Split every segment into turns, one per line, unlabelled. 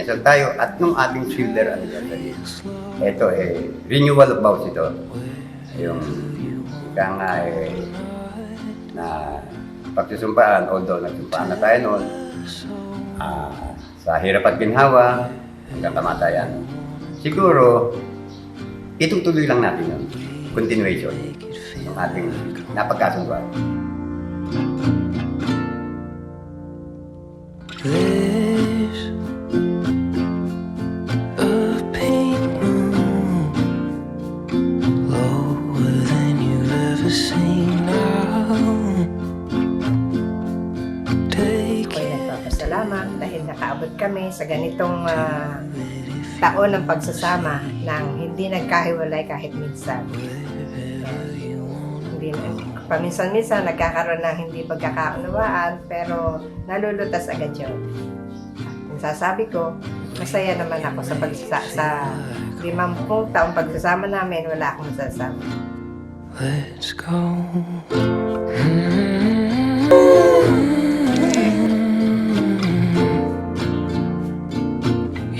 kinasal tayo at nung ating silver anniversary. Ito renewal of vows ito. Yung ika nga na pagsusumpaan, although nagsumpaan na tayo noon, sa hirap at ginhawa, hanggang kamatayan. Siguro, itutuloy lang natin yun. Continuation ng ating napagkasunduan.
There's a pink moon lower than you've ever seen now. Take
Ako'y nagpapasalamat dahil nakaabot kami sa ganitong taon ng pagsasama nang hindi nagkahiwalay kahit minsan. Hindi paminsan-minsan nagkakaroon ng hindi pagkakaunawaan pero nalulutas agad yun. Kung sasabi ko, masaya naman ako sa 50 taong pagsasama namin, wala akong masasabi.
Let's go.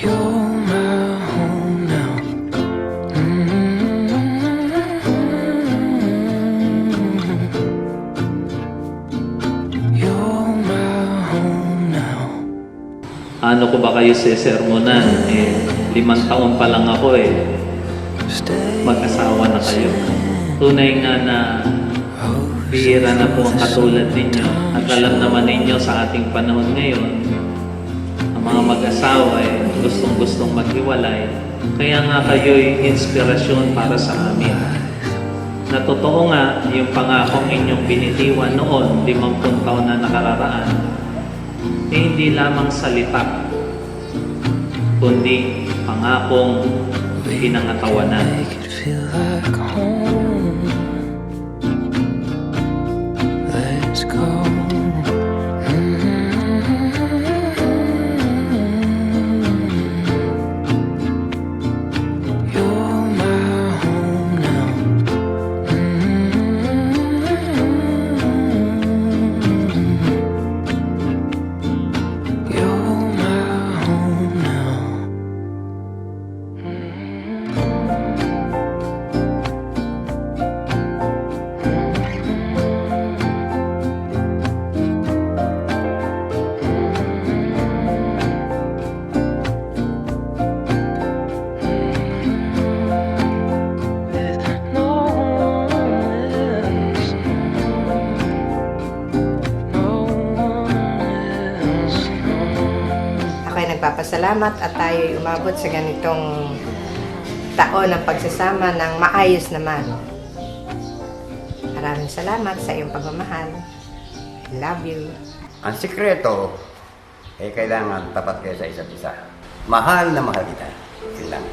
You're my home now. You're my home now.
Ano ko ba kayo sesermonan? 5 taon pa lang ako mag-asawa na kayo. Tunay nga na bihira na po ang katulad ninyo. At alam naman ninyo sa ating panahon ngayon, ang mga mag-asawa gustong-gustong maghiwalay. Kaya nga kayo'y inspirasyon para sa amin. Na totoo nga, yung pangakong inyong binitiwan noon, 50 taon na nakararaan, hindi lamang salita, kundi pangakong pinangatawanan.
Make it feel like home. Let's go. You're my home now. You're my home now. No one else. No one else.
Ako'y nagpapasalamat at tayo'y umabot sa ganitong taon ng pagsasama ng maayos naman. Maraming salamat sa iyong pagmamahal. I love you.
Ang sikreto kailangan tapat kayo sa isa't isa. Mahal na mahal kita. Yun lang.